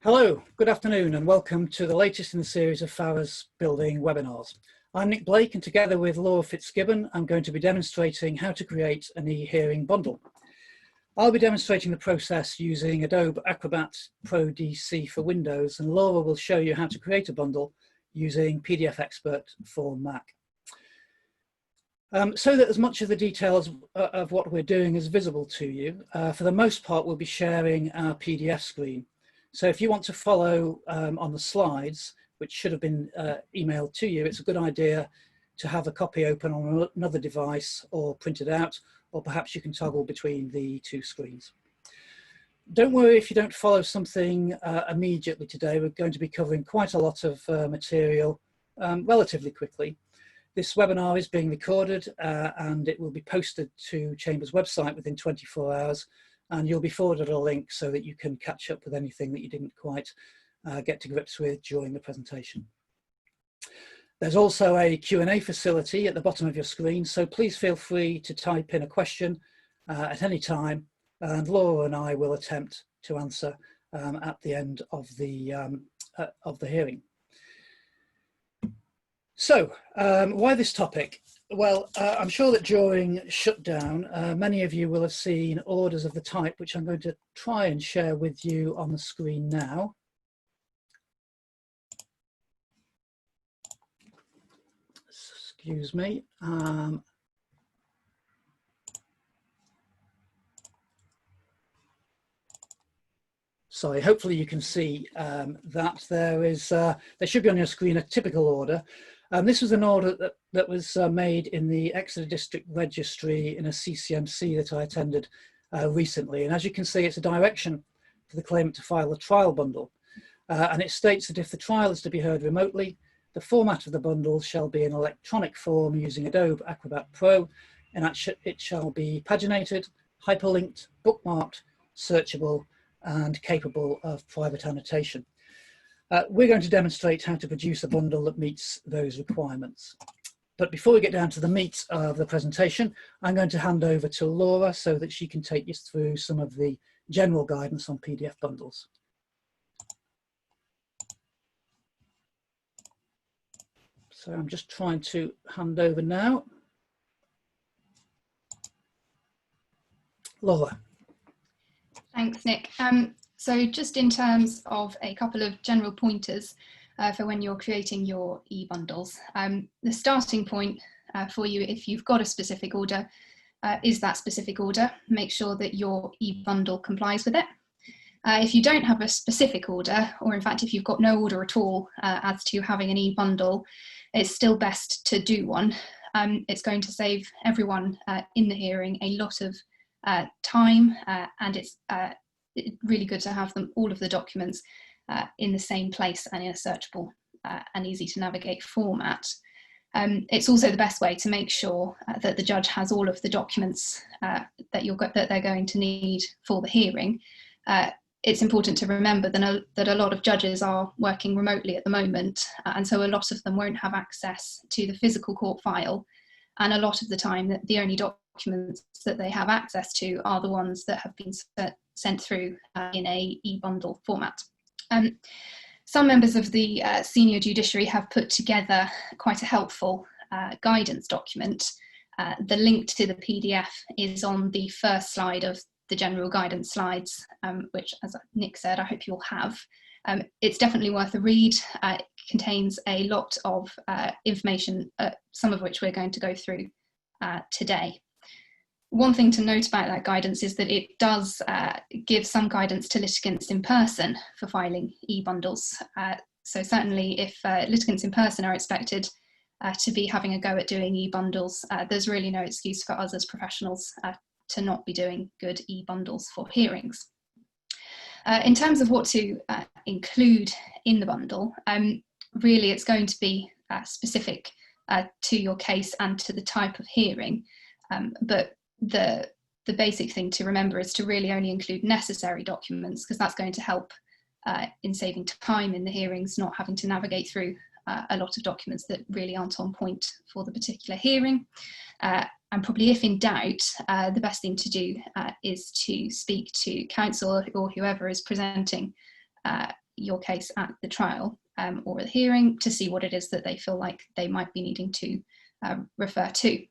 Hello, good afternoon and welcome to the latest in the series of Farrar's Building webinars. I'm Nick Blake and together with Laura Fitzgibbon I'm going to be demonstrating how to create an e-hearing bundle. I'll be demonstrating the process using Adobe Acrobat Pro DC for Windows, and Laura will show you how to create a bundle using PDF Expert for Mac. So that as much of the details of what we're doing is visible to you, for the most part we'll be sharing our PDF screen. So if you want to follow on the slides, which should have been emailed to you, it's a good idea to have a copy open on another device or print it out, or perhaps you can toggle between the two screens. Don't worry if you don't follow something immediately today. We're going to be covering quite a lot of material relatively quickly. This webinar is being recorded and it will be posted to Chamber's website within 24 hours. And you'll be forwarded a link so that you can catch up with anything that you didn't quite get to grips with during the presentation. There's also a Q&A facility at the bottom of your screen, so please feel free to type in a question at any time, and Laura and I will attempt to answer at the end of the hearing. So, why this topic? Well, I'm sure that during shutdown, many of you will have seen orders of the type which I'm going to try and share with you on the screen now. Excuse me. Sorry, hopefully you can see that there should be on your screen a typical order. This was an order that was made in the Exeter District Registry in a CCMC that I attended recently. And as you can see, it's a direction for the claimant to file a trial bundle. And it states that if the trial is to be heard remotely, the format of the bundle shall be an electronic form using Adobe Acrobat Pro, and it shall be paginated, hyperlinked, bookmarked, searchable, and capable of private annotation. We're going to demonstrate how to produce a bundle that meets those requirements. But before we get down to the meat of the presentation, I'm going to hand over to Laura so that she can take you through some of the general guidance on PDF bundles. So I'm just trying to hand over now. Laura. Thanks, Nick. So just in terms of a couple of general pointers for when you're creating your e-bundles, the starting point for you, if you've got a specific order, is that specific order. Make sure that your e-bundle complies with it. If you don't have a specific order, or in fact if you've got no order at all as to having an e-bundle, it's still best to do one. It's going to save everyone in the hearing a lot of time, and it's really good to have all of the documents in the same place and in a searchable and easy to navigate format. It's also the best way to make sure that the judge has all of the documents that they're going to need for the hearing. It's important to remember that a lot of judges are working remotely at the moment, and so a lot of them won't have access to the physical court file, and a lot of the time that the only documents that they have access to are the ones that have been sent through in a e-bundle format. Some members of the senior judiciary have put together quite a helpful guidance document. The link to the PDF is on the first slide of the general guidance slides, which, as Nick said, I hope you'll have. It's definitely worth a read. It contains a lot of information, some of which we're going to go through today. One thing to note about that guidance is that it does give some guidance to litigants in person for filing e-bundles. So certainly if litigants in person are expected to be having a go at doing e-bundles, there's really no excuse for us as professionals to not be doing good e-bundles for hearings. In terms of what to include in the bundle, really it's going to be specific to your case and to the type of hearing, but the basic thing to remember is to really only include necessary documents, because that's going to help in saving time in the hearings, not having to navigate through a lot of documents that really aren't on point for the particular hearing. And probably if in doubt, the best thing to do is to speak to counsel or whoever is presenting your case at the trial or the hearing to see what it is that they feel like they might be needing to refer to.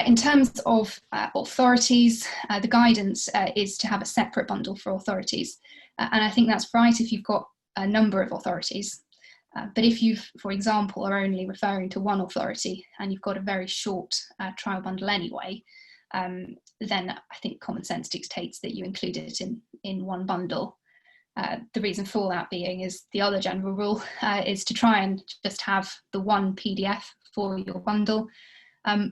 In terms of authorities, the guidance is to have a separate bundle for authorities. And I think that's right if you've got a number of authorities. But if you, for example, are only referring to one authority and you've got a very short trial bundle anyway, then I think common sense dictates that you include it in one bundle. The reason for that being is the other general rule is to try and just have the one PDF for your bundle.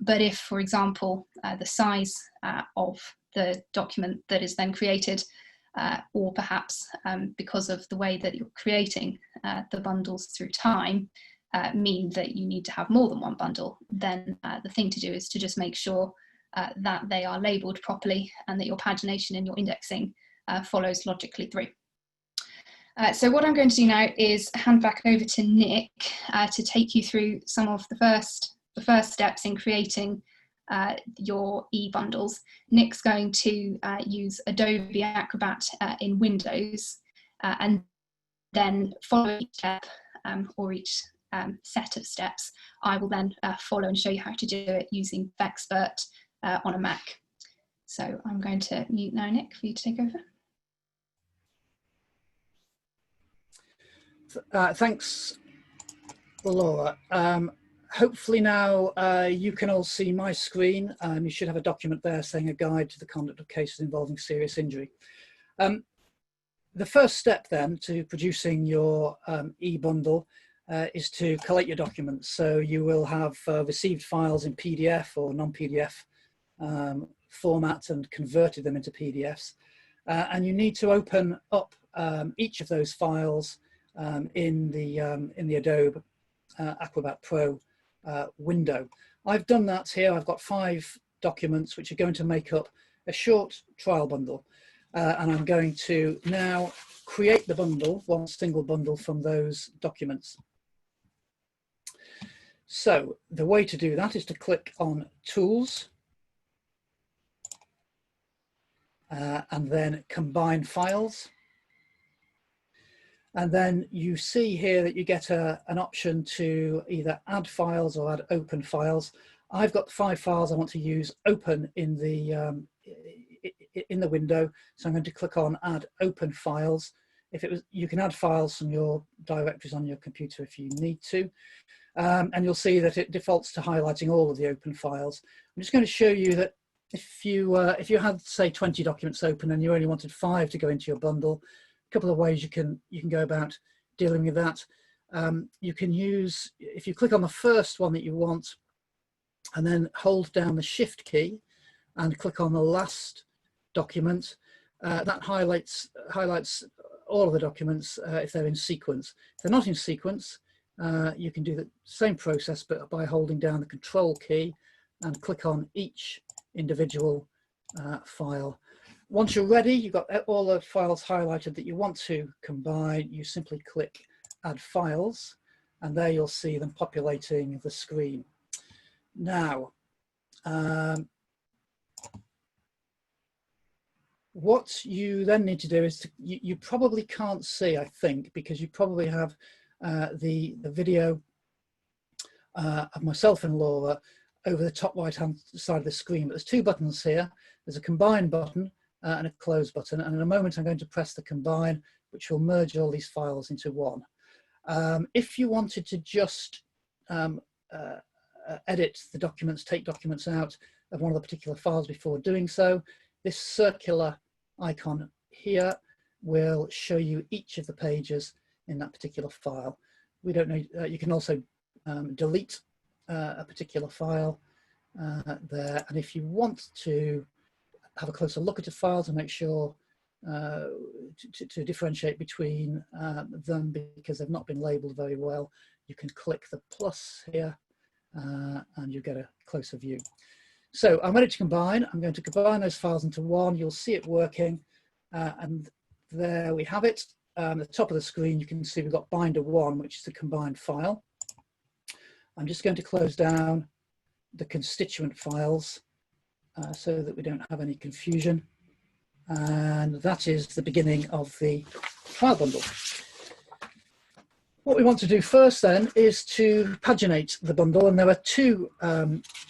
But if, for example, the size of the document that is then created, or perhaps because of the way that you're creating the bundles through time, mean that you need to have more than one bundle, then the thing to do is to just make sure that they are labelled properly and that your pagination and your indexing follows logically through. So what I'm going to do now is hand back over to Nick to take you through some of the first steps in creating your e-bundles. Nick's going to use Adobe Acrobat in Windows, and then follow each step or each set of steps. I will then follow and show you how to do it using Expert on a Mac. So I'm going to mute now, Nick, for you to take over. Thanks, Laura. Hopefully now you can all see my screen. You should have a document there saying a guide to the conduct of cases involving serious injury. The first step then to producing your e-bundle is to collate your documents. So you will have received files in PDF or non-PDF format and converted them into PDFs. And you need to open up each of those files in the Adobe Acrobat Pro window. I've done that here. I've got 5 documents which are going to make up a short trial bundle, and I'm going to now create the bundle, one single bundle from those documents. So the way to do that is to click on Tools and then Combine Files. And then you see here that you get an option to either add files or add open files. I've got 5 files I want to use open in the window, so I'm going to click on Add Open Files. You can add files from your directories on your computer if you need to, and you'll see that it defaults to highlighting all of the open files. I'm just going to show you that if you had, say, 20 documents open and you only wanted 5 to go into your bundle, couple of ways you can go about dealing with that. You can use, if you click on the first one that you want and then hold down the Shift key and click on the last document, that highlights all of the documents if they're in sequence. If they're not in sequence, you can do the same process but by holding down the Control key and click on each individual file. Once you're ready, you've got all the files highlighted that you want to combine. You simply click Add Files, and there you'll see them populating the screen. Now, what you then need to do is you probably can't see, I think, because you probably have the video of myself and Laura over the top right-hand side of the screen. But there's 2 buttons here. There's a Combine button and a Close button, and in a moment I'm going to press the Combine, which will merge all these files into one. If you wanted to just edit the documents, take documents out of one of the particular files before doing so, this circular icon here will show you each of the pages in that particular file. We don't know, you can also delete a particular file there, and if you want to have a closer look at the files and make sure to differentiate between them because they've not been labeled very well, you can click the plus here and you get a closer view. So I'm ready to combine. I'm going to combine those files into one. You'll see it working, and there we have it. At the top of the screen you can see we've got binder 1, which is the combined file. I'm just going to close down the constituent files so that we don't have any confusion. and that is the beginning of the trial bundle. What we want to do first then is to paginate the bundle, and there are two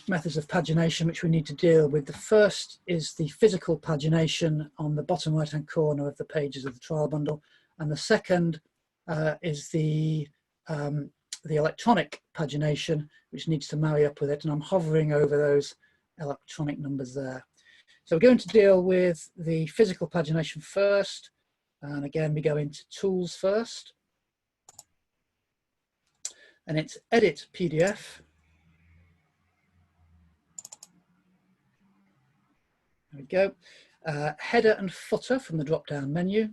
methods of pagination which we need to deal with. The first is the physical pagination on the bottom right hand corner of the pages of the trial bundle, and the second is the electronic pagination, which needs to marry up with it, and I'm hovering over those electronic numbers there. So we're going to deal with the physical pagination first, and again we go into Tools first, and it's Edit PDF. There we go. Header and footer from the drop-down menu.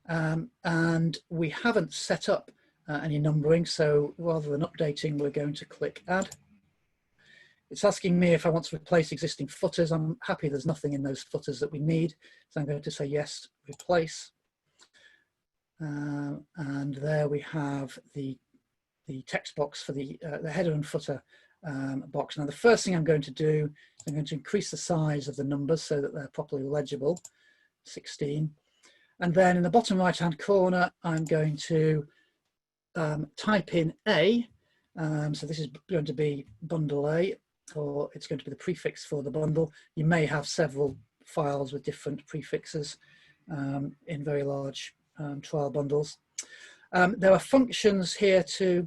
And we haven't set up any numbering, so rather than updating, we're going to click Add. It's asking me if I want to replace existing footers. I'm happy there's nothing in those footers that we need, so I'm going to say yes, replace. And there we have the text box for the header and footer box. Now the first thing I'm going to do is I'm going to increase the size of the numbers so that they're properly legible, 16. And then in the bottom right hand corner I'm going to type in A. So this is going to be bundle A, or it's going to be the prefix for the bundle. You may have several files with different prefixes in very large trial bundles. There are functions here to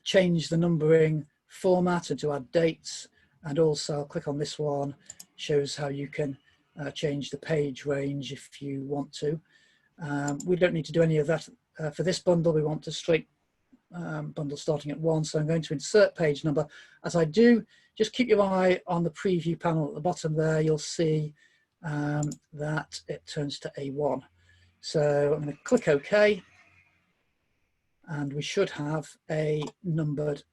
change the numbering format and to add dates, and also I'll click on this one, shows how you can change the page range if you want to. We don't need to do any of that for this bundle. We want a straight bundle starting at 1, so I'm going to insert page number. As I do, just keep your eye on the preview panel at the bottom there. You'll see that it turns to A1. So I'm going to click OK, and we should have a numbered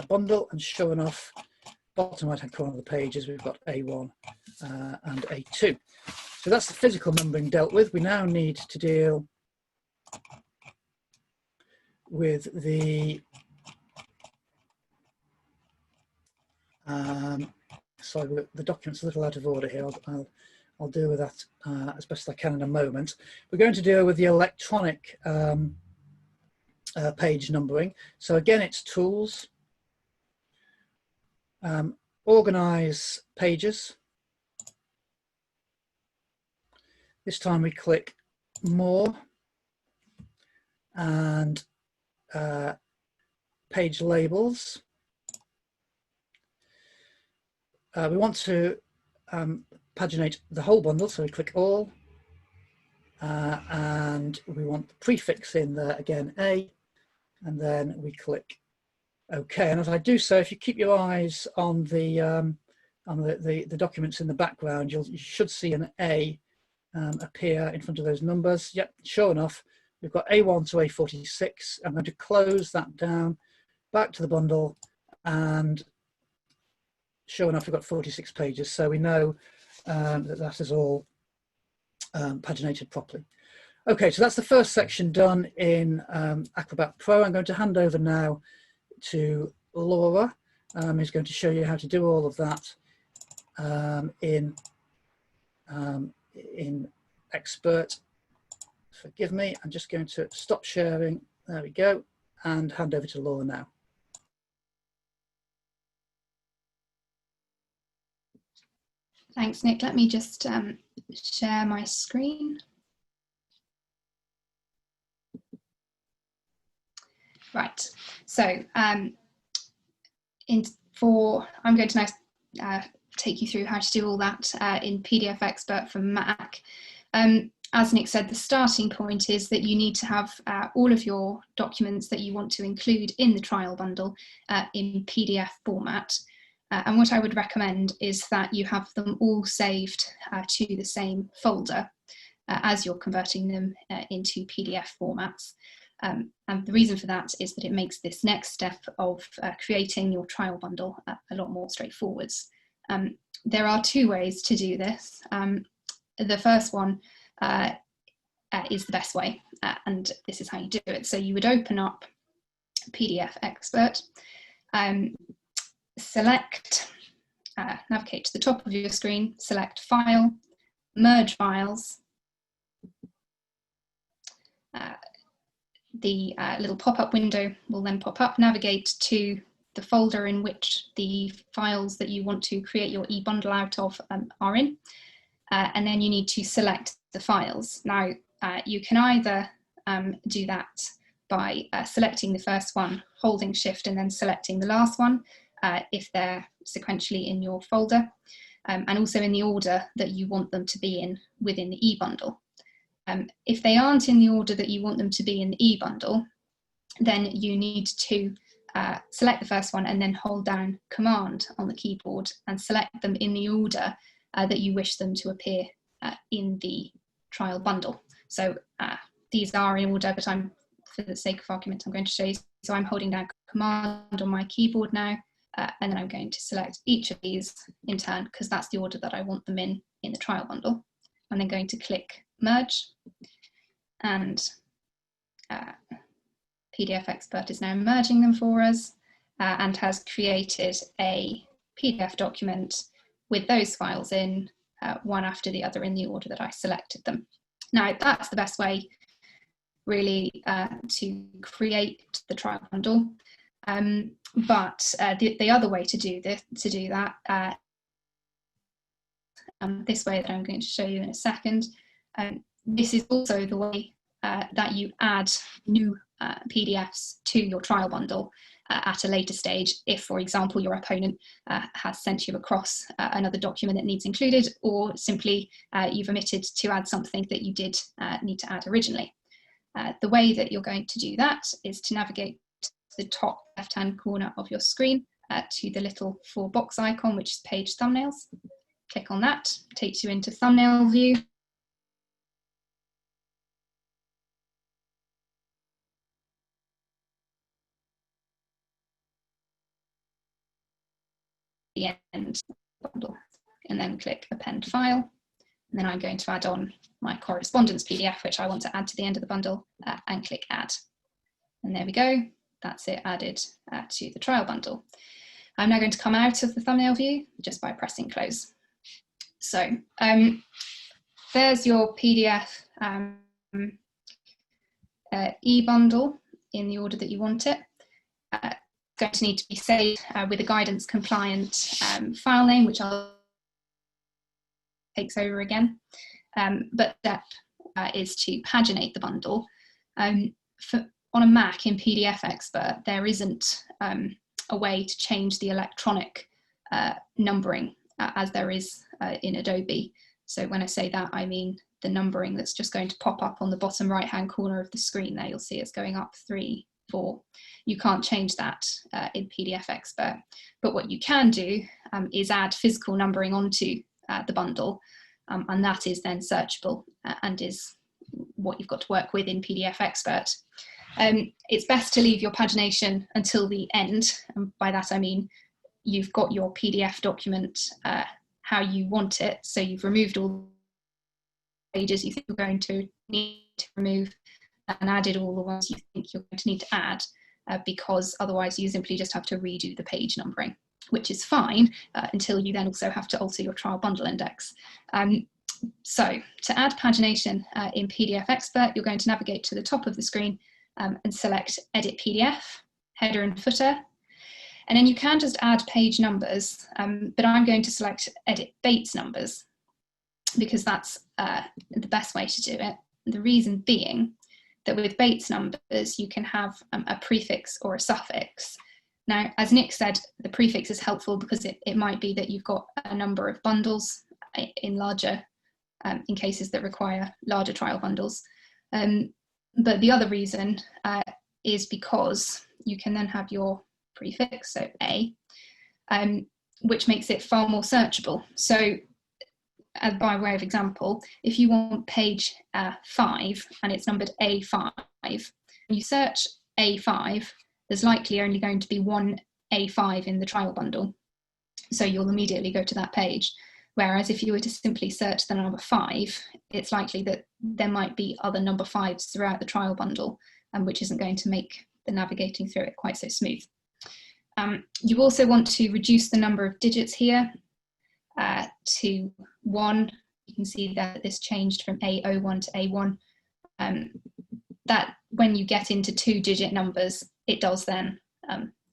bundle, and sure enough, bottom right hand corner of the pages we've got A1 and A2. So that's the physical numbering dealt with. We now need to deal with the sorry, the document's a little out of order here. I'll deal with that as best I can in a moment. We're going to deal with the electronic page numbering. So again, it's Tools, Organize Pages. This time we click More, and Page Labels. We want to paginate the whole bundle, so we click All, and we want the prefix in there, again A, and then we click OK. And as I do so, if you keep your eyes on the documents in the background, you should see an A appear in front of those numbers. Yep, sure enough, we've got A1 to A46. I'm going to close that down, back to the bundle, and sure enough, we've got 46 pages. So we know that is all paginated properly. Okay, so that's the first section done in Acrobat Pro. I'm going to hand over now to Laura, who's going to show you how to do all of that in Expert. Forgive me, I'm just going to stop sharing. There we go, and hand over to Laura now. Thanks, Nick. Let me just share my screen. Right, so I'm going to now take you through how to do all that in PDF Expert for Mac. As Nick said, the starting point is that you need to have all of your documents that you want to include in the trial bundle in PDF format. And what I would recommend is that you have them all saved to the same folder as you're converting them into PDF formats. And the reason for that is that it makes this next step of creating your trial bundle a lot more straightforward. There are two ways to do this. The first one is the best way, and this is how you do it. So you would open up PDF Expert, select navigate to the top of your screen, select File, Merge Files. The little pop-up window will then pop up. Navigate to the folder in which the files that you want to create your e-bundle out of are in. And then you need to select the files. Now, you can either do that by selecting the first one, holding Shift and then selecting the last one, if they're sequentially in your folder, and also in the order that you want them to be in within the e-bundle. If they aren't in the order that you want them to be in the e-bundle, then you need to select the first one and then hold down Command on the keyboard and select them in the order that you wish them to appear in the trial bundle. So these are in order, but for the sake of argument, I'm going to show you. So I'm holding down Command on my keyboard now, and then I'm going to select each of these in turn because that's the order that I want them in the trial bundle. I'm then going to click Merge, and PDF Expert is now merging them for us and has created a PDF document with those files in one after the other in the order that I selected them. Now, that's the best way really to create the trial bundle. But the other way to do that, this way that I'm going to show you in a second, this is also the way that you add new PDFs to your trial bundle at a later stage, if, for example, your opponent has sent you across another document that needs included, or simply you've omitted to add something that you did need to add originally. The way that you're going to do that is to navigate to the top left-hand corner of your screen to the little 4-box icon, which is Page Thumbnails. Click on that, takes you into Thumbnail View. The end bundle, and then click Append File, and then I'm going to add on my correspondence PDF, which I want to add to the end of the bundle, and click Add. And there we go, that's it added to the trial bundle. I'm now going to come out of the thumbnail view just by pressing Close. So there's your PDF e-bundle in the order that you want it. Going to need to be saved with a guidance compliant file name, which takes over again. But step is to paginate the bundle. On a Mac in PDF Expert, there isn't a way to change the electronic numbering as there is in Adobe. So when I say that, I mean the numbering that's just going to pop up on the bottom right hand corner of the screen there. You'll see it's going up 3, 4. You can't change that in PDF Expert, but what you can do is add physical numbering onto the bundle, and that is then searchable and is what you've got to work with in PDF Expert. It's best to leave your pagination until the end, and by that I mean you've got your PDF document how you want it, so you've removed all the pages you think you're going to need to remove and added all the ones you think you're going to need to add, because otherwise you simply just have to redo the page numbering, which is fine until you then also have to alter your trial bundle index. So to add pagination in PDF Expert, you're going to navigate to the top of the screen and select Edit PDF, Header and Footer. And then you can just add page numbers, but I'm going to select Edit Bates Numbers because that's the best way to do it. The reason being that with Bates numbers, you can have a prefix or a suffix. Now, as Nick said, the prefix is helpful because it might be that you've got a number of bundles in cases that require larger trial bundles. But the other reason is because you can then have your prefix, so A, which makes it far more searchable. So by way of example, if you want page 5 and it's numbered A5, when you search A5, there's likely only going to be one A5 in the trial bundle. So you'll immediately go to that page. Whereas if you were to simply search the number 5, it's likely that there might be other number 5s throughout the trial bundle, which isn't going to make the navigating through it quite so smooth. You also want to reduce the number of digits here. to 1. You can see that this changed from A01 to A1. That when you get into 2-digit numbers, it does then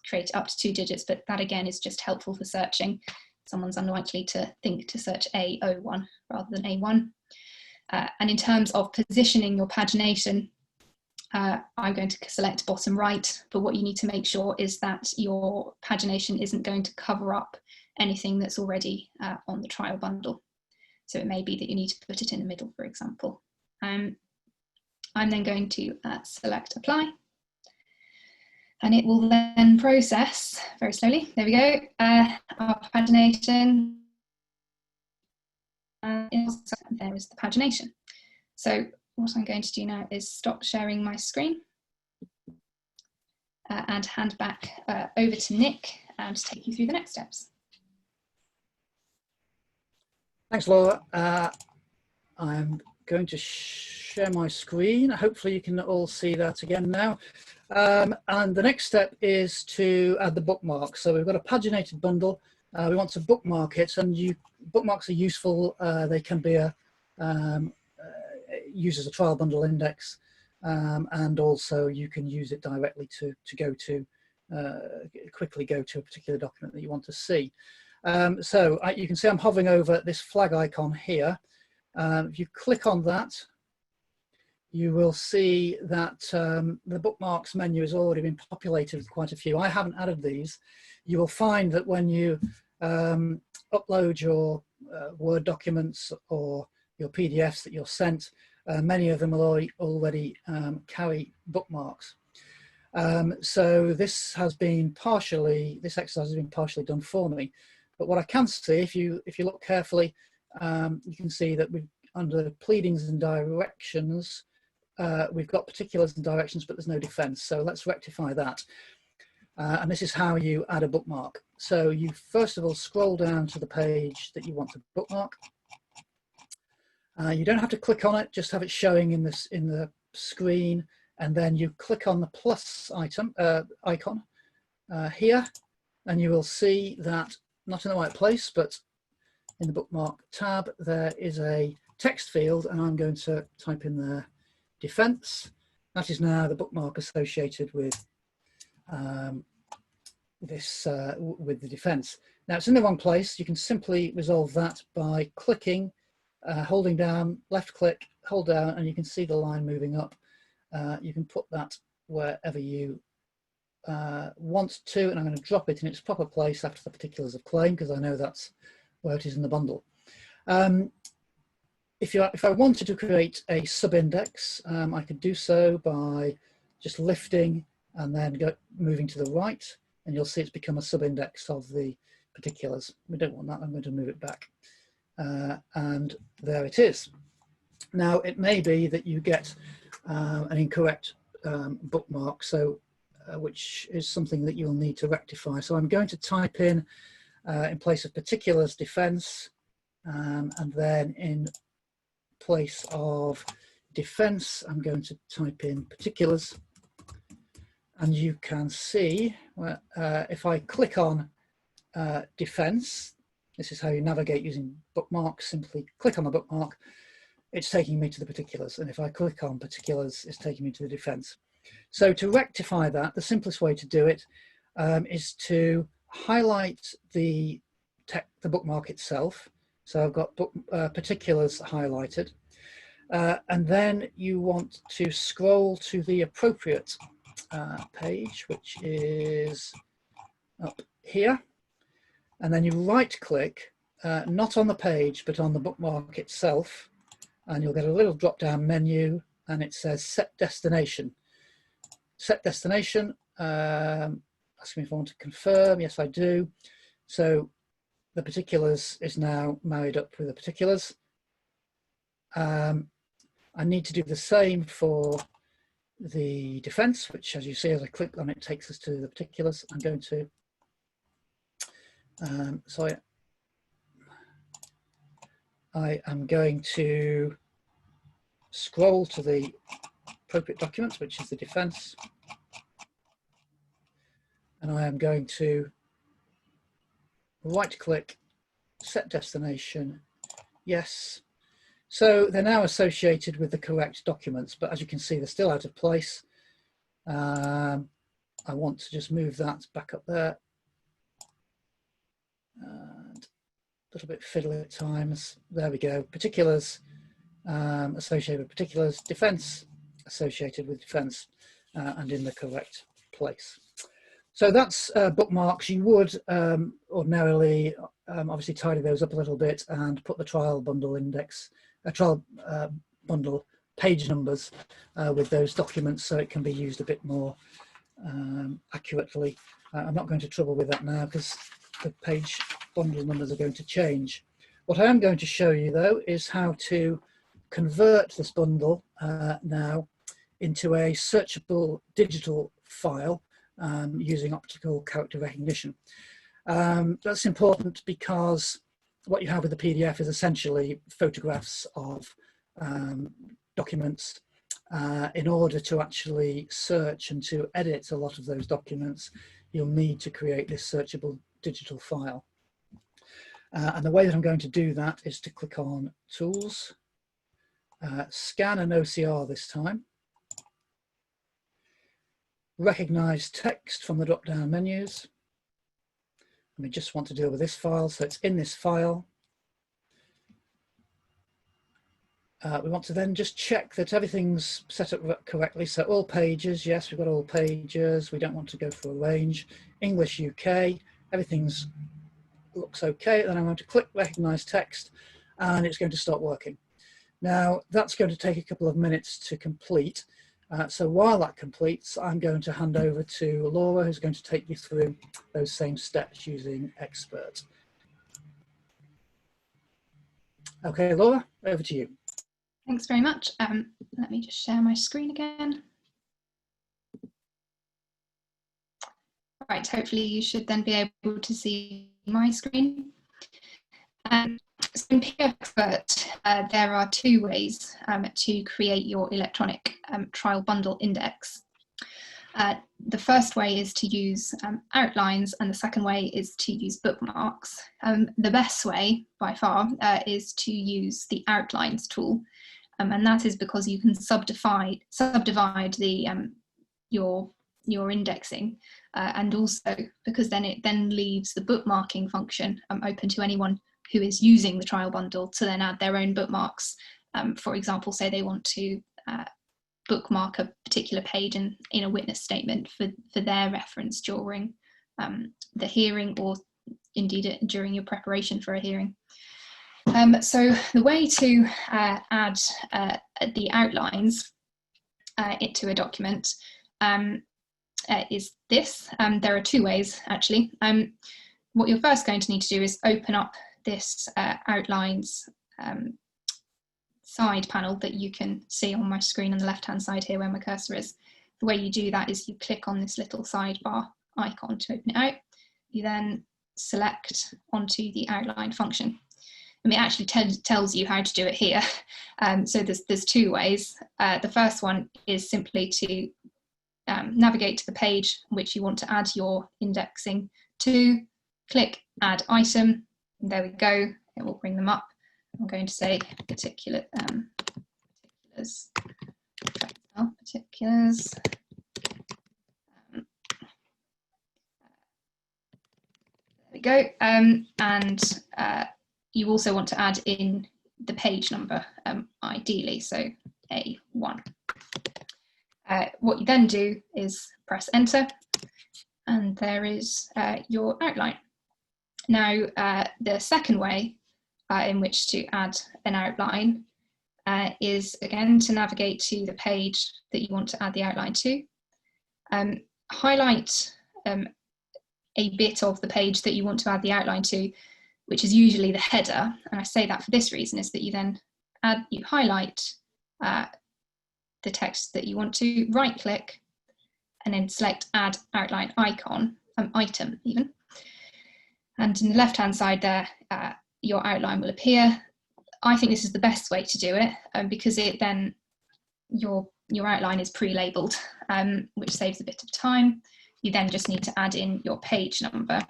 create up to 2 digits, but that again is just helpful for searching. Someone's unlikely to think to search A01 rather than A1. And in terms of positioning your pagination, I'm going to select bottom right, but what you need to make sure is that your pagination isn't going to cover up anything that's already on the trial bundle. So it may be that you need to put it in the middle, for example. I'm then going to select apply, and it will then process very slowly. There we go, our pagination. There is the pagination. So what I'm going to do now is stop sharing my screen and hand back over to Nick to take you through the next steps. Thanks, Laura. I'm going to share my screen. Hopefully you can all see that again now. And the next step is to add the bookmark. So we've got a paginated bundle. We want to bookmark it, and bookmarks are useful. They can be used as a trial bundle index, and also you can use it directly to quickly go to a particular document that you want to see. So you can see I'm hovering over this flag icon here. If you click on that, you will see that the Bookmarks menu has already been populated with quite a few. I haven't added these. You will find that when you upload your Word documents or your PDFs that you're sent, many of them will already carry bookmarks. So this exercise has been partially done for me. But what I can see, if you look carefully, you can see that under Pleadings and Directions, we've got particulars and directions, but there's no defense. So let's rectify that. And this is how you add a bookmark. So you first of all scroll down to the page that you want to bookmark. You don't have to click on it, just have it showing in the screen, and then you click on the plus icon here, and you will see that, not in the right place, but in the bookmark tab, there is a text field, and I'm going to type in there defense. That is now the bookmark associated with with the defense. Now it's in the wrong place. You can simply resolve that by clicking, holding down, left click, hold down, and you can see the line moving up. You can put that wherever you want to, and I'm going to drop it in its proper place after the particulars of claim, because I know that's where it is in the bundle. If I wanted to create a sub-index, I could do so by just lifting and then moving to the right, and you'll see it's become a sub-index of the particulars. We don't want that. I'm going to move it back. And there it is. Now, it may be that you get an incorrect bookmark, so which is something that you'll need to rectify. So I'm going to type in place of particulars defense, and then in place of defense, I'm going to type in particulars. And you can see, if I click on defense, this is how you navigate using bookmarks. Simply click on the bookmark, it's taking me to the particulars. And if I click on particulars, it's taking me to the defense. So to rectify that, the simplest way to do it is to highlight the bookmark itself. So I've got particulars highlighted. And then you want to scroll to the appropriate page, which is up here. And then you right click, not on the page, but on the bookmark itself. And you'll get a little drop down menu, and it says set destination. Set destination, ask me if I want to confirm. Yes, I do. So the particulars is now married up with the particulars. I need to do the same for the defense, which, as you see, as I click on it, takes us to the particulars. I'm going to, I am going to scroll to the appropriate documents, which is the defense, and I am going to right click set destination, yes. So they're now associated with the correct documents, but as you can see, they're still out of place. I want to just move that back up there. And a little bit fiddly at times. There we go. Particulars associated with particulars, defense associated with defense, and in the correct place. So that's bookmarks. You would ordinarily obviously tidy those up a little bit and put the trial bundle index, trial bundle page numbers with those documents so it can be used a bit more accurately. I'm not going to trouble with that now because the page bundle numbers are going to change. What I am going to show you though is how to convert this bundle now into a searchable digital file using optical character recognition. That's important because what you have with the PDF is essentially photographs of documents. In order to actually search and to edit a lot of those documents, you'll need to create this searchable digital file. And the way that I'm going to do that is to click on Tools, Scan and OCR this time, Recognize Text from the drop-down menus. And we just want to deal with this file, so it's in this file. We want to then just check that everything's set up correctly. So all pages, yes, we've got all pages. We don't want to go for a range. English UK, everything's looks okay. Then I'm going to click Recognize Text and it's going to start working. Now that's going to take a couple of minutes to complete. So while that completes, I'm going to hand over to Laura, who's going to take you through those same steps using Expert. Okay, Laura, over to you. Thanks very much. Let me just share my screen again. Right, hopefully you should then be able to see my screen. So in PDF Expert, there are two ways to create your electronic trial bundle index. The first way is to use outlines, and the second way is to use bookmarks. The best way, by far, is to use the outlines tool. And that is because you can subdivide the your indexing, and also because then it leaves the bookmarking function open to anyone who is using the trial bundle to then add their own bookmarks. For example, say they want to bookmark a particular page in a witness statement for their reference during the hearing, or indeed during your preparation for a hearing. So the way to add the outlines into a document is this. There are two ways, actually. What you're first going to need to do is open up this outlines side panel that you can see on my screen on the left-hand side here where my cursor is. The way you do that is you click on this little sidebar icon to open it out. You then select onto the outline function. And it actually tells you how to do it here. So there's two ways. The first one is simply to navigate to the page which you want to add your indexing to, click Add Item, and there we go, it will bring them up. I'm going to say particulars. There we go, and you also want to add in the page number, ideally, so A1. What you then do is press Enter, and there is your outline. Now, the second way in which to add an outline is, again, to navigate to the page that you want to add the outline to. Highlight a bit of the page that you want to add the outline to, which is usually the header. And I say that for this reason, is that you then highlight the text that you want to, right click, and then select Add Outline Icon, item even. And in the left-hand side there, your outline will appear. I think this is the best way to do it because it then, your outline is pre-labeled, which saves a bit of time. You then just need to add in your page number,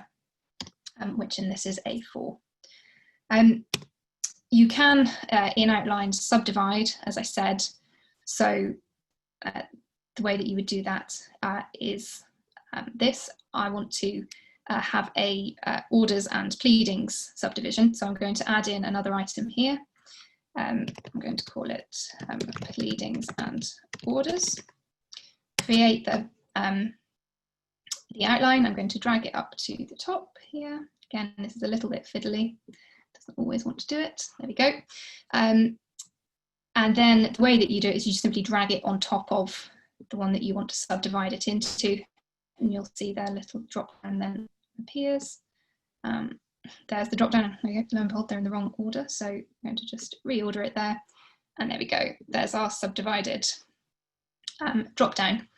which in this is A4. You can, in outlines, subdivide, as I said. So the way that you would do that is this. I want to have a orders and pleadings subdivision. So I'm going to add in another item here. I'm going to call it pleadings and orders. Create the outline. I'm going to drag it up to the top here. Again, this is a little bit fiddly. Doesn't always want to do it. There we go. And then the way that you do it is you simply drag it on top of the one that you want to subdivide it into, and you'll see their little drop down then appears. There's the drop down. There we go. Lo and behold, they're in the wrong order, so I'm going to just reorder it there, and there we go. There's our subdivided drop down.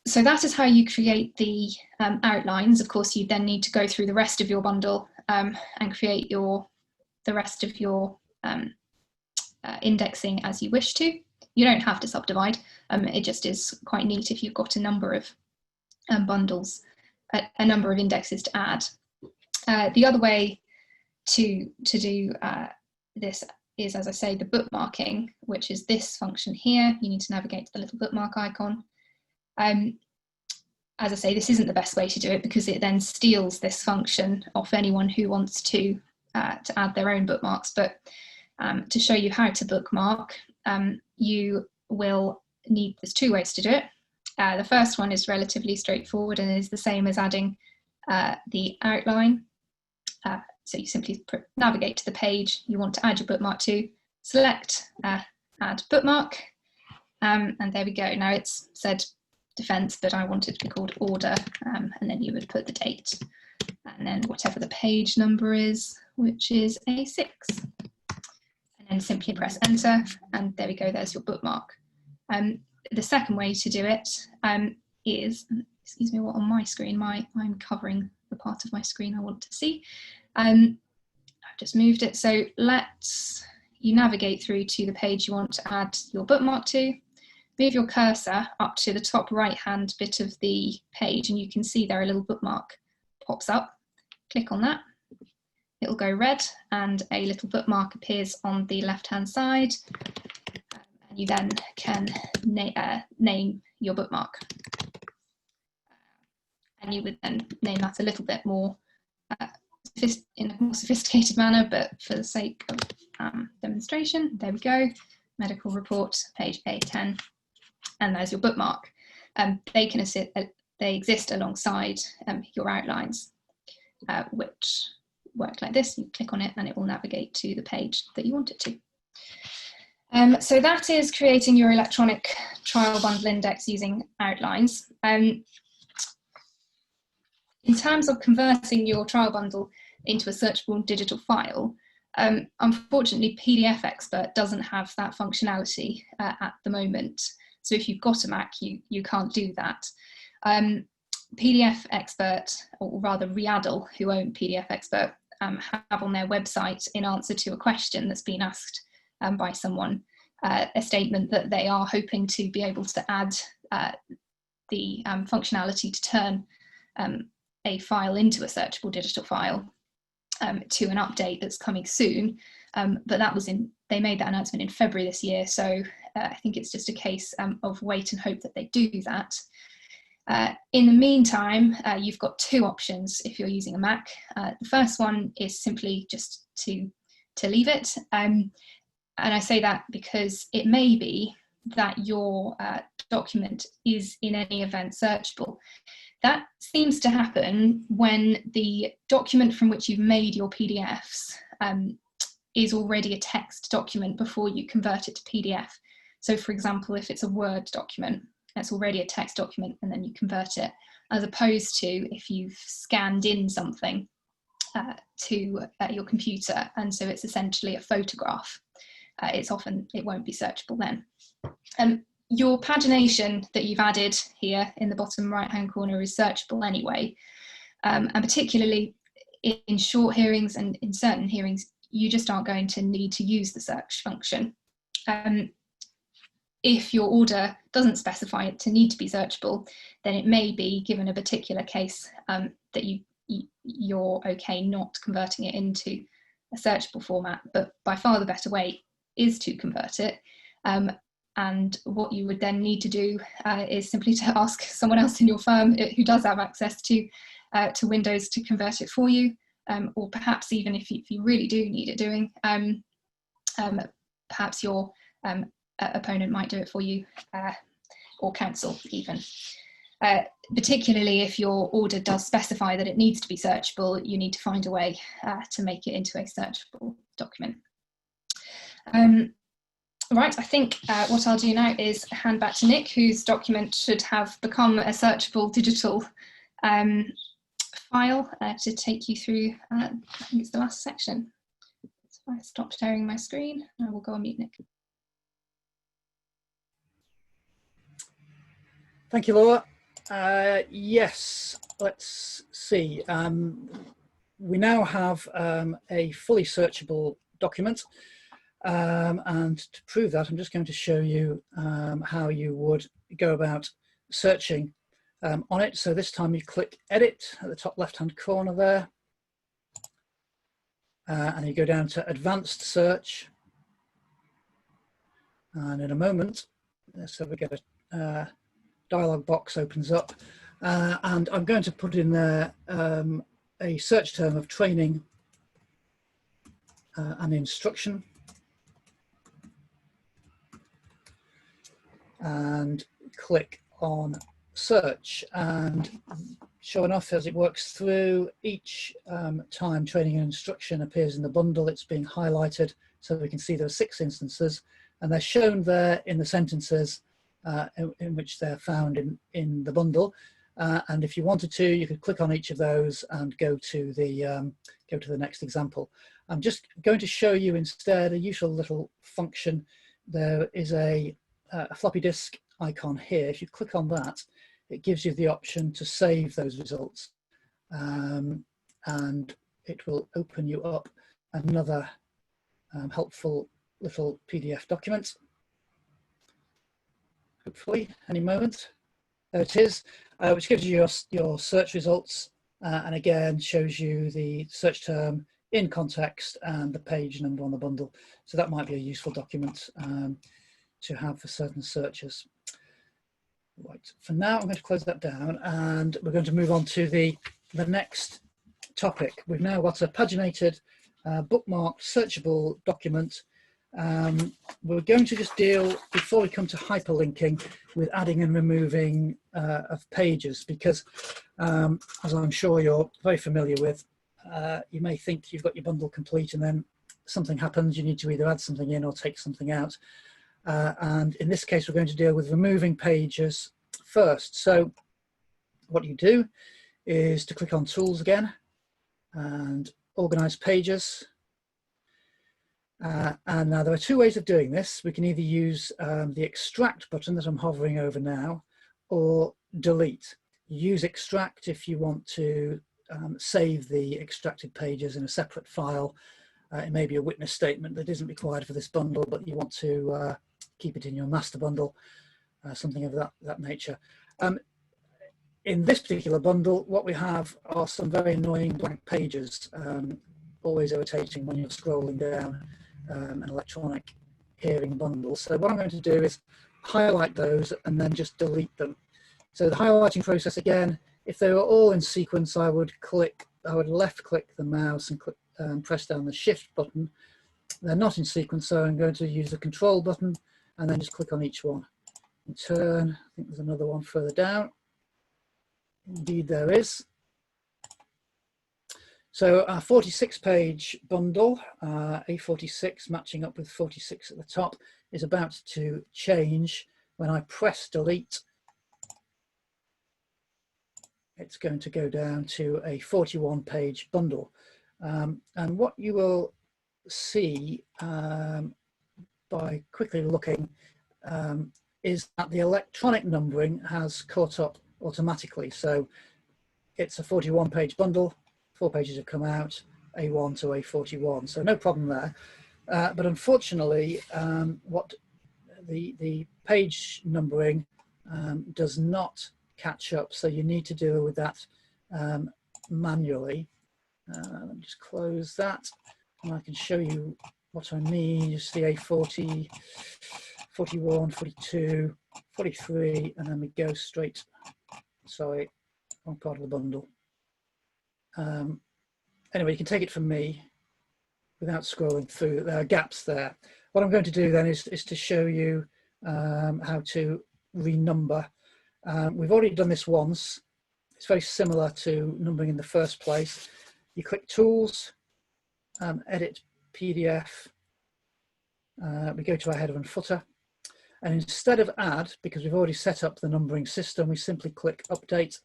So that is how you create the outlines. Of course, you then need to go through the rest of your bundle and create the rest of your indexing as you wish to. You don't have to subdivide. It just is quite neat if you've got a number of bundles, a number of indexes to add. The other way to do this is, as I say, the bookmarking, which is this function here. You need to navigate to the little bookmark icon. As I say, this isn't the best way to do it because it then steals this function off anyone who wants to add their own bookmarks. But to show you how to bookmark, you will need, there's two ways to do it. The first one is relatively straightforward and is the same as adding the outline. So you simply navigate to the page you want to add your bookmark to, select add bookmark, and there we go. Now it's said defense, but I want it to be called order, and then you would put the date and then whatever the page number is, which is A6, and then simply press enter, and there we go, there's your bookmark. The second way to do it is, excuse me, what on my screen, I'm covering the part of my screen I want to see. I've just moved it, so you navigate through to the page you want to add your bookmark to, move your cursor up to the top right hand bit of the page, and you can see there a little bookmark pops up. Click on that, it'll go red, and a little bookmark appears on the left hand side, and you then can name your bookmark, and you would then name that a little bit more in a more sophisticated manner, but for the sake of demonstration, there we go, medical report, page A10, and there's your bookmark. They exist alongside your outlines, which work like this. You click on it and it will navigate to the page that you want it to. So that is creating your electronic trial bundle index using outlines. In terms of converting your trial bundle into a searchable digital file, unfortunately PDF Expert doesn't have that functionality at the moment. So if you've got a Mac, you can't do that. PDF Expert, or rather Readdle, who own PDF Expert, have on their website, in answer to a question that's been asked by someone, a statement that they are hoping to be able to add the functionality to turn a file into a searchable digital file to an update that's coming soon. But that was they made that announcement in February this year, so I think it's just a case of wait and hope that they do that. In the meantime, you've got two options if you're using a Mac. The first one is simply just to leave it. And I say that because it may be that your document is in any event searchable. That seems to happen when the document from which you've made your PDFs is already a text document before you convert it to PDF. So for example, if it's a Word document, that's already a text document and then you convert it, as opposed to if you've scanned in something to your computer, and so it's essentially a photograph. It won't be searchable then. Your pagination that you've added here in the bottom right hand corner is searchable anyway, and particularly in short hearings and in certain hearings you just aren't going to need to use the search function. If your order doesn't specify it to need to be searchable, then it may be, given a particular case, that you you're okay not converting it into a searchable format, but by far the better way is to convert it. And what you would then need to do is simply to ask someone else in your firm who does have access to Windows to convert it for you, or perhaps even if you really do need it doing, perhaps your opponent might do it for you, or counsel even. Particularly if your order does specify that it needs to be searchable, you need to find a way to make it into a searchable document. Right, I think what I'll do now is hand back to Nick, whose document should have become a searchable digital file to take you through, I think it's the last section. So if I stop sharing my screen, I will go on mute, Nick. Thank you, Laura. Yes, let's see. We now have a fully searchable document. And to prove that, I'm just going to show you how you would go about searching on it. So this time you click Edit at the top left-hand corner there, and you go down to Advanced Search. And in a moment, so we get a dialog box opens up, and I'm going to put in there a search term of training and instruction. And click on search, and sure enough, as it works through, each time training and instruction appears in the bundle, it's being highlighted so we can see there are 6 instances, and they're shown there in the sentences in which they're found in the bundle. And if you wanted to, you could click on each of those and go to the next example. I'm just going to show you instead a useful little function. There is a floppy disk icon here. If you click on that, it gives you the option to save those results, and it will open you up another helpful little PDF document, hopefully any moment. There it is, which gives you your search results, and again shows you the search term in context and the page number on the bundle. So that might be a useful document to have for certain searches. Right, for now I'm going to close that down, and we're going to move on to the next topic. We've now got a paginated, bookmarked, searchable document. We're going to just deal, before we come to hyperlinking, with adding and removing of pages, because as I'm sure you're very familiar with, you may think you've got your bundle complete and then something happens, you need to either add something in or take something out. And in this case, we're going to deal with removing pages first. So what you do is to click on Tools again and Organize Pages. And now there are 2 ways of doing this. We can either use the Extract button that I'm hovering over now, or Delete. Use Extract if you want to save the extracted pages in a separate file. It may be a witness statement that isn't required for this bundle, but you want to keep it in your master bundle, something of that nature. In this particular bundle, what we have are some very annoying blank pages, always irritating when you're scrolling down an electronic hearing bundle. So what I'm going to do is highlight those and then just delete them. So the highlighting process, again, if they were all in sequence, I would left click the mouse and click press down the Shift button. They're not in sequence, so I'm going to use the Control button and then just click on each one and turn. I think there's another one further down. Indeed there is. So our 46-page bundle, A46 matching up with 46 at the top, is about to change. When I press delete, it's going to go down to a 41-page bundle. And what you will see by quickly looking is that the electronic numbering has caught up automatically. So it's a 41-page bundle, 4 pages have come out, A1 to A41, so no problem there. But unfortunately, what the page numbering does not catch up, so you need to deal with that manually. Let me just close that, and I can show you what I mean. You see A40, 41, 42, 43, and then we go straight, sorry, wrong part of the bundle. Anyway, you can take it from me without scrolling through. There are gaps there. What I'm going to do then is to show you how to renumber. We've already done this once. It's very similar to numbering in the first place. You click Tools, Edit PDF. We go to our header and footer. And instead of Add, because we've already set up the numbering system, we simply click Update.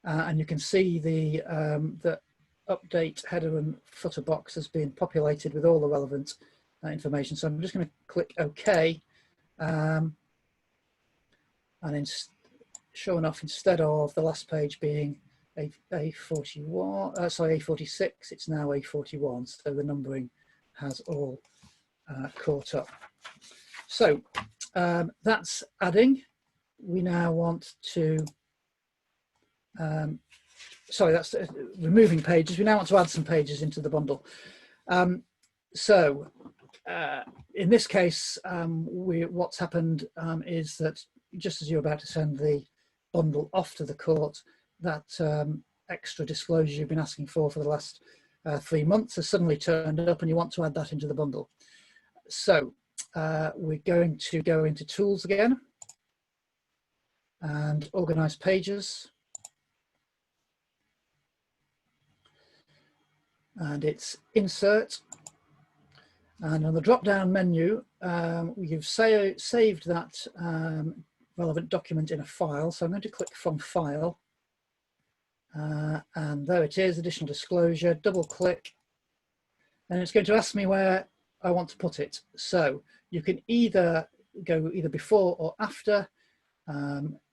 And you can see the Update header and footer box has been populated with all the relevant information. So I'm just going to click OK. And sure enough, instead of the last page being A41, sorry, A46, it's now A41. So the numbering has all caught up. So that's adding. We now want to, sorry, that's removing pages. We now want to add some pages into the bundle. In this case, what's happened is that just as you're about to send the bundle off to the court, that extra disclosure you've been asking for the last 3 months has suddenly turned up, and you want to add that into the bundle. So we're going to go into Tools again and Organize Pages. And it's Insert. And on the drop-down menu, you've saved that relevant document in a file. So I'm going to click From File. And there it is, Additional Disclosure, double click. And it's going to ask me where I want to put it. So you can either go either before or after.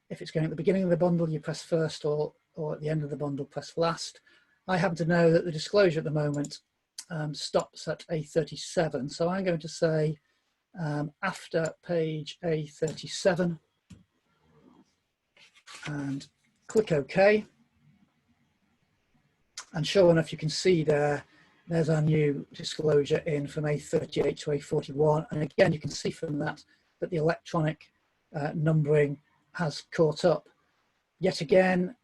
If it's going at the beginning of the bundle, you press first, or at the end of the bundle, press last. I happen to know that the disclosure at the moment stops at A37. So I'm going to say after page A37 and click OK. And sure enough, you can see there's our new disclosure in from A38 to A41. And again, you can see from that the electronic numbering has caught up. Yet again,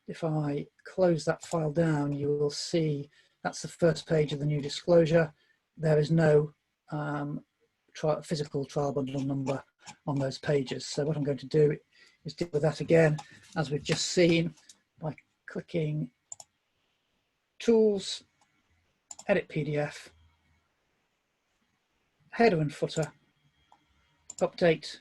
if I close that file down, you will see that's the first page of the new disclosure. There is no physical trial bundle number on those pages. So what I'm going to do is deal with that again, as we've just seen, by clicking Tools, Edit PDF, Header and Footer, Update,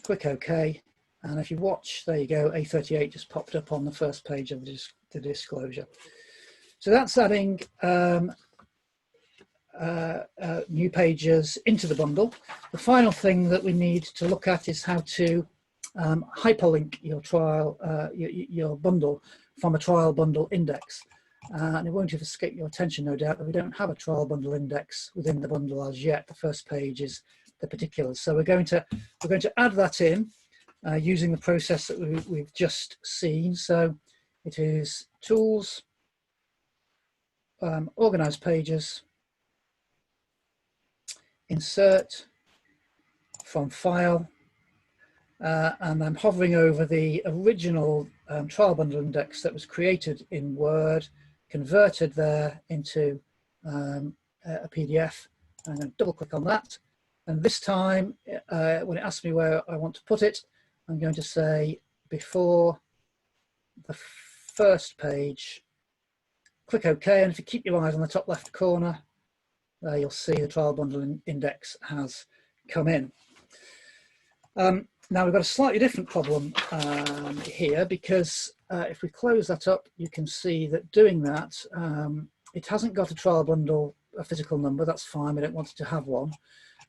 click OK. And if you watch, there you go, A38 just popped up on the first page of the disclosure. So that's adding new pages into the bundle. The final thing that we need to look at is how to hyperlink your trial, your bundle from a trial bundle index. And it won't have escaped your attention, no doubt, that we don't have a trial bundle index within the bundle as yet. The first page is the particulars. So we're going to add that in. Using the process that we've just seen. So it is Tools, Organize Pages, Insert, From File, and I'm hovering over the original trial bundle index that was created in Word, converted there into a PDF. I'm going to double click on that. And this time, when it asks me where I want to put it, I'm going to say before the first page, click OK, and if you keep your eyes on the top left corner, you'll see the trial bundle index has come in. Now we've got a slightly different problem here, because if we close that up, you can see that doing that, it hasn't got a trial bundle, a physical number. That's fine, we don't want it to have one.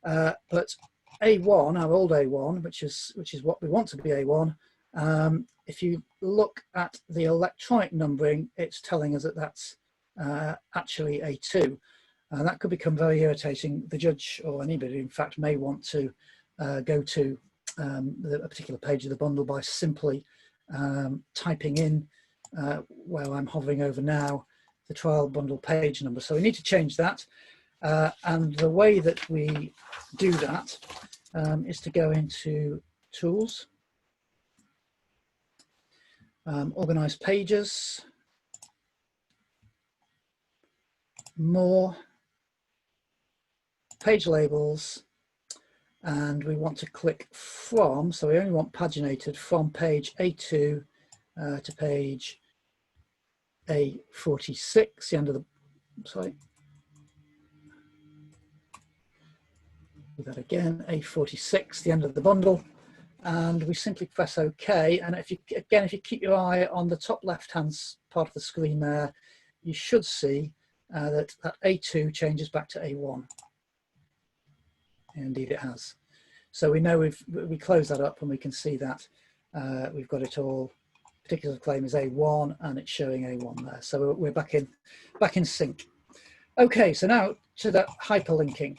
But A1, our old A1, which is what we want to be A1, if you look at the electronic numbering, it's telling us that that's actually A2. And that could become very irritating. The judge, or anybody in fact, may want to go to a particular page of the bundle by simply typing in where I'm hovering over now the trial bundle page number. So we need to change that, and the way that we do that is to go into Tools, Organize Pages, More, Page Labels, and we want to click from, so we only want paginated from page A2 to page A46, the end of the, sorry, do that again, A46, the end of the bundle, and we simply press OK. And if you, again, if you keep your eye on the top left-hand part of the screen there, you should see that A2 changes back to A1. Indeed it has. So we know we close that up and we can see that we've got it all. Particular claim is A1 and it's showing A1 there. So we're back in sync. Okay, so now to the hyperlinking.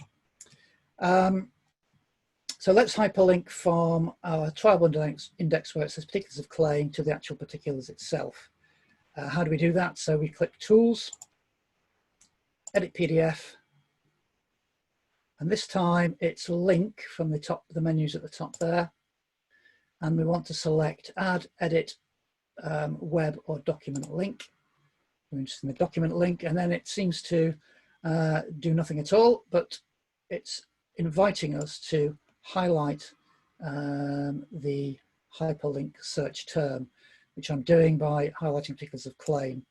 So let's hyperlink from our trial bundle index where it says particulars of claim to the actual particulars itself. How do we do that? So we click Tools, Edit PDF, and this time it's link from the top, the menus at the top there. And we want to select Add, Edit, Web or Document Link. We're interested in the document link, and then it seems to do nothing at all, but it's inviting us to highlight the hyperlink search term, which I'm doing by highlighting particulars of claim.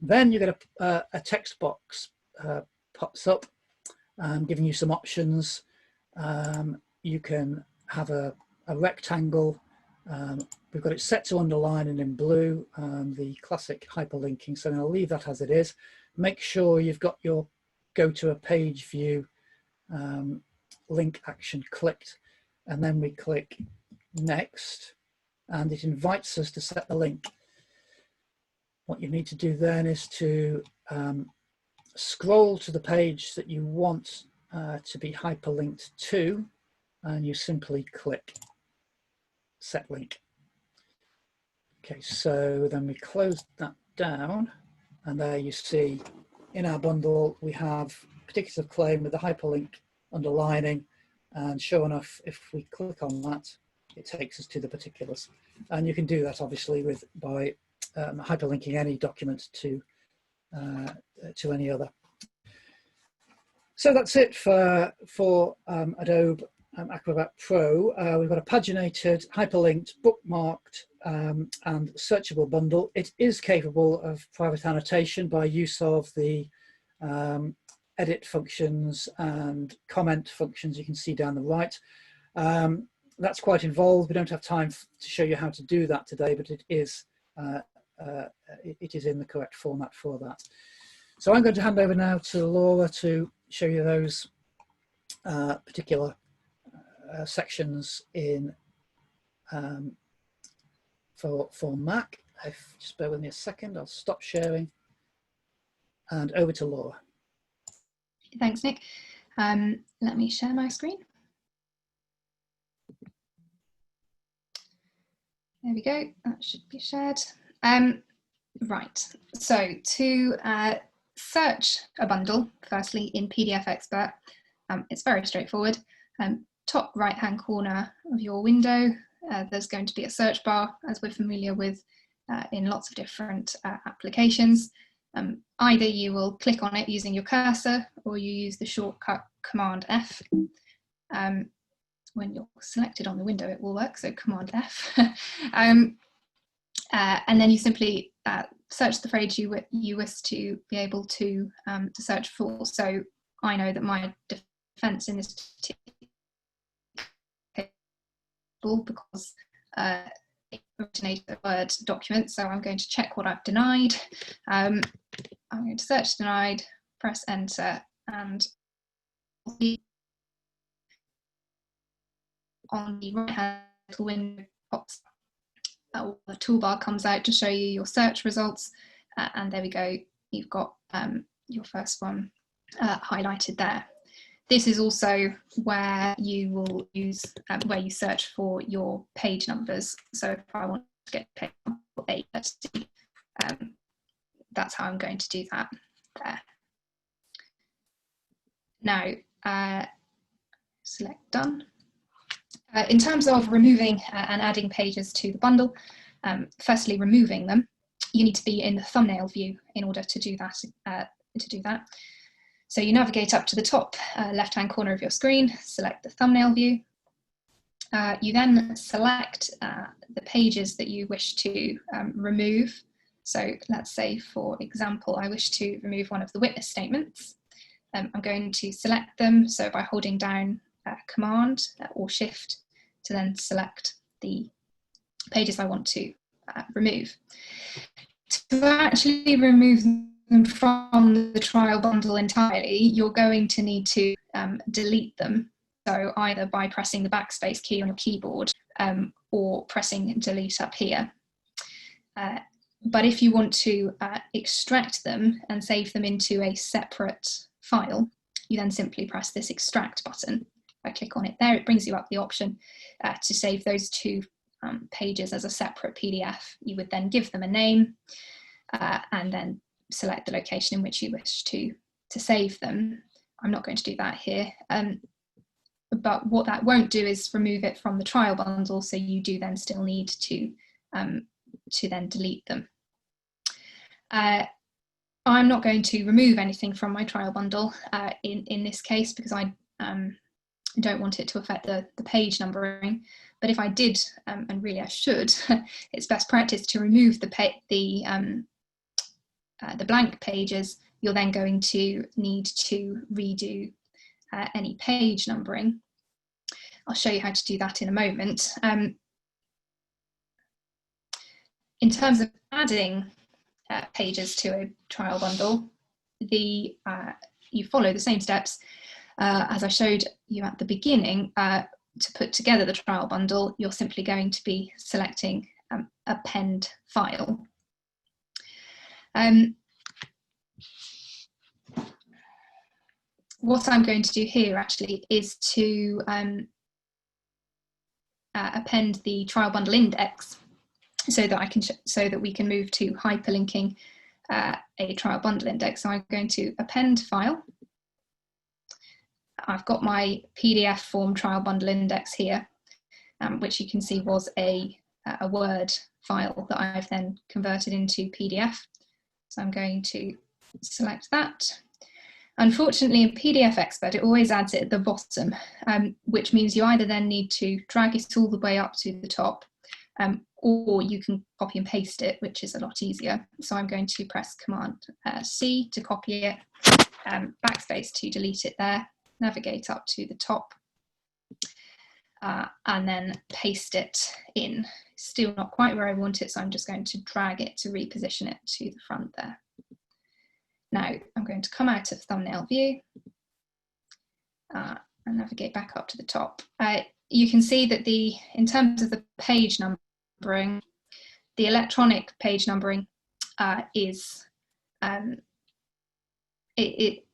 Then you get a text box pops up, giving you some options. You can have a rectangle. We've got it set to underline and in blue, the classic hyperlinking. So I'll leave that as it is. Make sure you've got your go to a page view link action clicked, and then we click next, and it invites us to set the link. What you need to do then is to scroll to the page that you want to be hyperlinked to, and you simply click set link. Okay, so then we close that down, and there you see in our bundle we have particulars of claim with the hyperlink underlining, and sure enough, if we click on that, it takes us to the particulars. And you can do that obviously by hyperlinking any document to any other. So that's it for Adobe Acrobat Pro. We've got a paginated, hyperlinked, bookmarked and searchable bundle. It is capable of private annotation by use of the edit functions and comment functions you can see down the right. That's quite involved. We don't have time to show you how to do that today, but it is in the correct format for that. So I'm going to hand over now to Laura to show you those particular sections in for Mac. Just bear with me a second, I'll stop sharing, and over to Laura. Thanks, Nick. Let me share my screen. There we go, that should be shared. Right, so to search a bundle, firstly in PDF Expert, it's very straightforward. Top right-hand corner of your window, there's going to be a search bar, as we're familiar with in lots of different applications. Either you will click on it using your cursor, or you use the shortcut Command F. When you're selected on the window, it will work, so Command F. And then you simply search the phrase you wish to be able to search for. So I know that my defense in this particular because it originated a Word document, so I'm going to check what I've denied. I'm going to search denied, press enter, and on the right hand window pops the toolbar comes out to show you your search results, and there we go, you've got your first one highlighted there. This is also where you will use, where you search for your page numbers. So if I want to get page number 8, let's see, that's how I'm going to do that there. Now, select done. In terms of removing and adding pages to the bundle, firstly, removing them, you need to be in the thumbnail view in order to do that. So you navigate up to the top left-hand corner of your screen, select the thumbnail view. You then select the pages that you wish to remove. So let's say, for example, I wish to remove one of the witness statements. I'm going to select them, so by holding down Command or Shift to then select the pages I want to remove. To actually remove them from the trial bundle entirely, you're going to need to delete them. So either by pressing the backspace key on your keyboard or pressing delete up here. But if you want to extract them and save them into a separate file, you then simply press this extract button. If I click on it there, it brings you up the option to save those two pages as a separate PDF. You would then give them a name and then select the location in which you wish to save them. I'm not going to do that here. But what that won't do is remove it from the trial bundle, so you do then still need to then delete them. I'm not going to remove anything from my trial bundle in this case, because I don't want it to affect the page numbering. But if I did, and really I should, it's best practice to remove the blank pages. You're then going to need to redo any page numbering. I'll show you how to do that in a moment. In terms of adding pages to a trial bundle, you follow the same steps as I showed you at the beginning. To put together the trial bundle, you're simply going to be selecting Append File. What I'm going to do here actually is to append the trial bundle index so that we can move to hyperlinking a trial bundle index. So I'm going to append file. I've got my PDF form trial bundle index here, which you can see was a Word file that I've then converted into PDF. So I'm going to select that. Unfortunately, in PDF Expert, it always adds it at the bottom, which means you either then need to drag it all the way up to the top, or you can copy and paste it, which is a lot easier. So I'm going to press Command C to copy it, backspace to delete it there, navigate up to the top, and then paste it in. Still not quite where I want it, so I'm just going to drag it to reposition it to the front there. Now I'm going to come out of thumbnail view and navigate back up to the top. You can see that in terms of the page numbering, the electronic page numbering it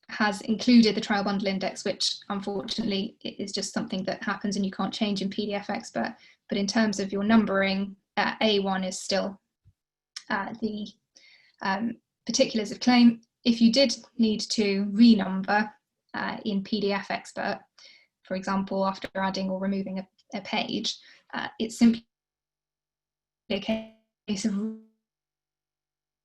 has included the trial bundle index, which unfortunately is just something that happens and you can't change in PDF Expert. But in terms of your numbering, A1 is still the particulars of claim. If you did need to renumber in PDF Expert, for example, after adding or removing a page, it's simply a case of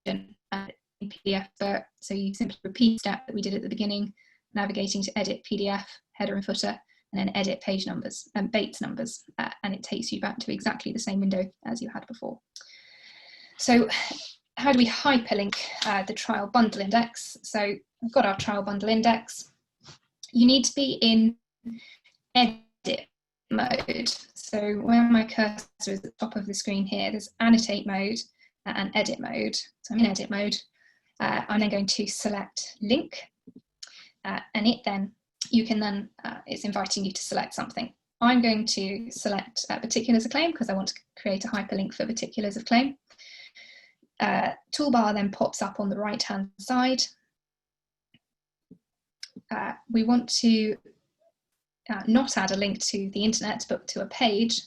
in PDF Expert. So you simply repeat the step that we did at the beginning, navigating to edit PDF, header and footer, and then edit page numbers and Bates numbers, and it takes you back to exactly the same window as you had before. So how do we hyperlink the trial bundle index? So we've got our trial bundle index. You need to be in edit mode. So when my cursor is at the top of the screen here, there's annotate mode and edit mode. So I'm in edit mode. I'm then going to select link, and it's inviting you to select something. I'm going to select particulars of claim because I want to create a hyperlink for particulars of claim. Toolbar then pops up on the right hand side. we want to not add a link to the internet, but to a page,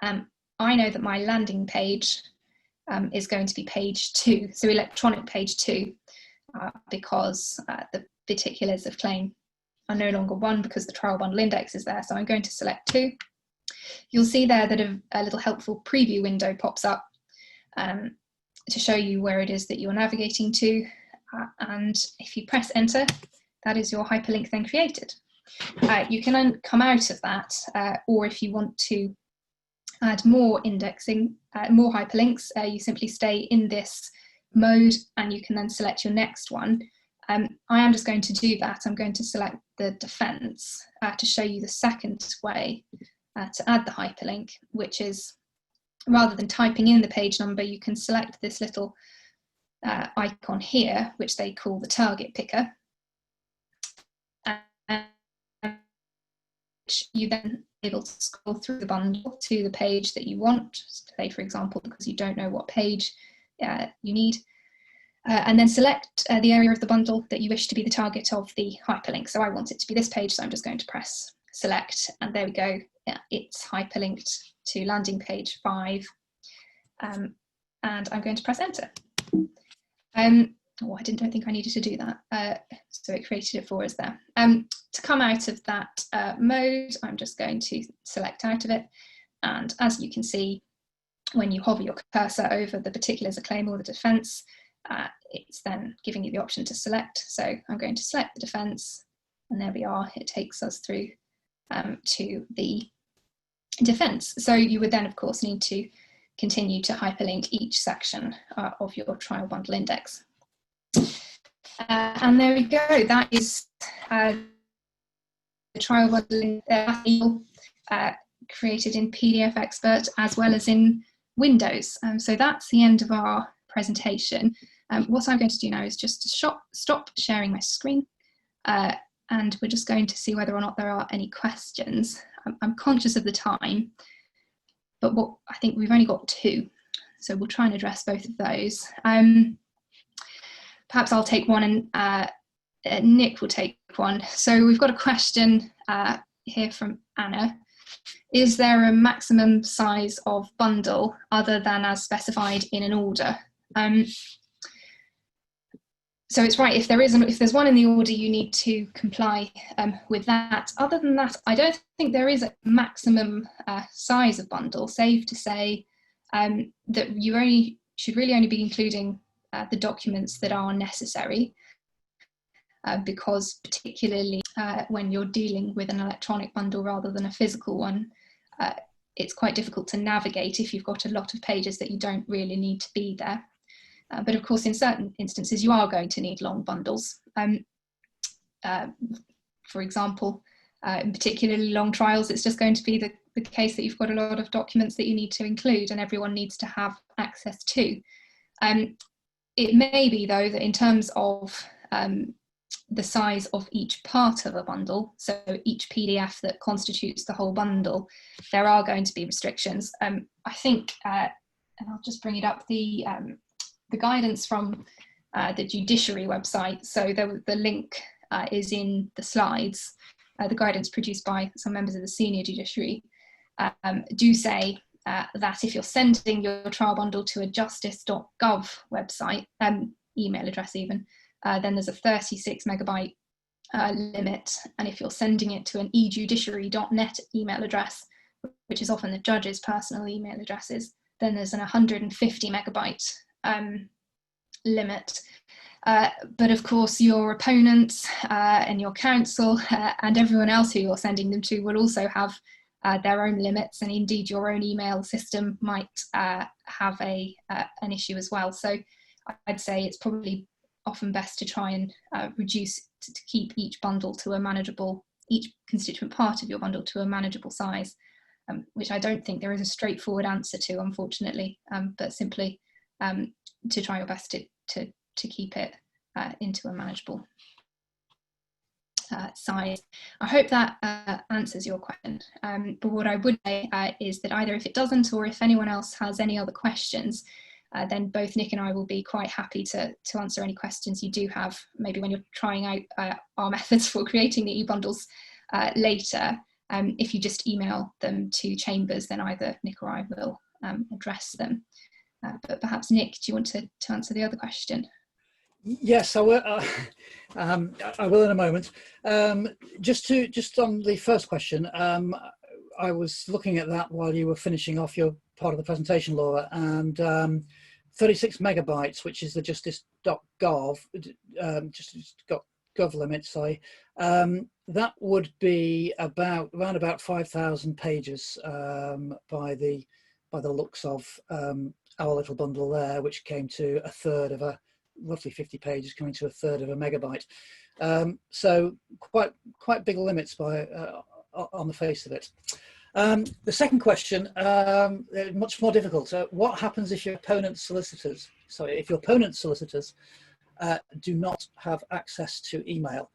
I know that my landing page is going to be page 2, so electronic page 2, because the particulars of claim are no longer 1 because the trial bundle index is there. So I'm going to select 2. You'll see there that a little helpful preview window pops up to show you where it is that you're navigating to. And if you press enter, that is your hyperlink then created. You can then come out of that, or if you want to add more indexing, more hyperlinks, you simply stay in this mode and you can then select your next one. I am just going to do that. I'm going to select the defense to show you the second way to add the hyperlink, which is rather than typing in the page number, you can select this little icon here, which they call the target picker. Which you then able to scroll through the bundle to the page that you want, say for example, because you don't know what page you need, and then select the area of the bundle that you wish to be the target of the hyperlink. So I want it to be this page, so I'm just going to press select, and there we go. Yeah, it's hyperlinked to landing page 5, and I'm going to press enter. Oh, I don't think I needed to do that. So it created it for us there. To come out of that mode, I'm just going to select out of it. And as you can see, when you hover your cursor over the particulars of claim or the defense, it's then giving you the option to select. So I'm going to select the defense, and there we are. It takes us through to the defense. So you would then, of course, need to continue to hyperlink each section of your trial bundle index. And there we go. That is the trial bundle created in PDF Expert as well as in Windows. So that's the end of our presentation. What I'm going to do now is just to stop sharing my screen, and we're just going to see whether or not there are any questions. I'm conscious of the time, but I think we've only got 2, so we'll try and address both of those. Perhaps I'll take one and Nick will take one. So we've got a question here from Anna. Is there a maximum size of bundle other than as specified in an order? So it's right, if there's one in the order, you need to comply with that. Other than that, I don't think there is a maximum size of bundle, save to say that you should really only be including the documents that are necessary, because particularly when you're dealing with an electronic bundle rather than a physical one, it's quite difficult to navigate if you've got a lot of pages that you don't really need to be there. But of course, in certain instances, you are going to need long bundles. For example, in particularly long trials, it's just going to be the case that you've got a lot of documents that you need to include and everyone needs to have access to. It may be, though, that in terms of the size of each part of a bundle, so each PDF that constitutes the whole bundle, there are going to be restrictions. I think, and I'll just bring it up, the guidance from the judiciary website, so the link is in the slides, the guidance produced by some members of the senior judiciary, do say that if you're sending your trial bundle to a justice.gov website, email address even, then there's a 36 megabyte limit. And if you're sending it to an ejudiciary.net email address, which is often the judge's personal email addresses, then there's an 150 megabyte limit. But of course, your opponents and your counsel and everyone else who you're sending them to will also have their own limits, and indeed your own email system might have an issue as well. So I'd say it's probably often best to try and reduce, to keep each bundle to a manageable, each constituent part of your bundle to a manageable size, which I don't think there is a straightforward answer to, unfortunately, but simply to try your best to keep it into a manageable size. I hope that answers your question. But what I would say is that either if it doesn't, or if anyone else has any other questions, then both Nick and I will be quite happy to answer any questions you do have, maybe when you're trying out our methods for creating the e-bundles later. If you just email them to Chambers, then either Nick or I will address them. But perhaps Nick, do you want to answer the other question? Yes, I will. I will in a moment. Just on the first question, I was looking at that while you were finishing off your part of the presentation, Laura, and 36 megabytes, which is the justice.gov, gov limit, sorry, that would be around about 5,000 pages by the looks of our little bundle there, which came to a third of roughly 50 pages, coming to a third of a megabyte. So quite big limits on the face of it. The second question, much more difficult. What happens if your opponent's solicitors do not have access to email?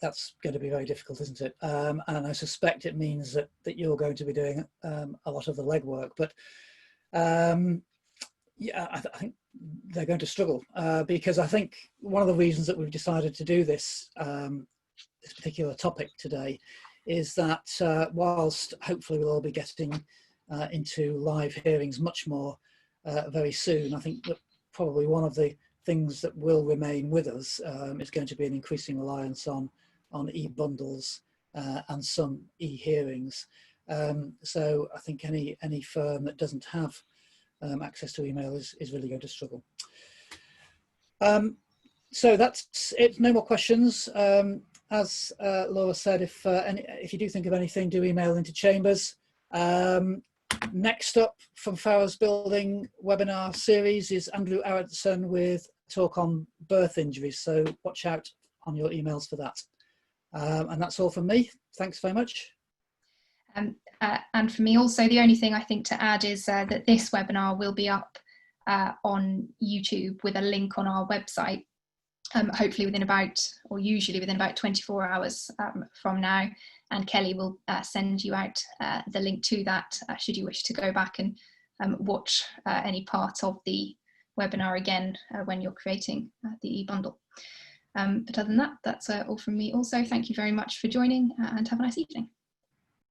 That's going to be very difficult, isn't it? And I suspect it means that you're going to be doing a lot of the legwork. But yeah, I think they're going to struggle because I think one of the reasons that we've decided to do this this particular topic today is that whilst hopefully we'll all be getting into live hearings much more very soon, I think that probably one of the things that will remain with us is going to be an increasing reliance on e-bundles and some e-hearings. So I think any firm that doesn't have access to email is really going to struggle. So that's it. No more questions. As Laura said, if you do think of anything, do email into Chambers. Next up from Farrar's Building webinar series is Andrew Aronson with a talk on birth injuries. So watch out on your emails for that. And that's all from me. Thanks very much. And for me also, the only thing I think to add is that this webinar will be up on YouTube with a link on our website, hopefully usually within about 24 hours from now. And Kelly will send you out the link to that should you wish to go back and watch any part of the webinar again when you're creating the e-bundle. But other than that, that's all from me also. Thank you very much for joining and have a nice evening.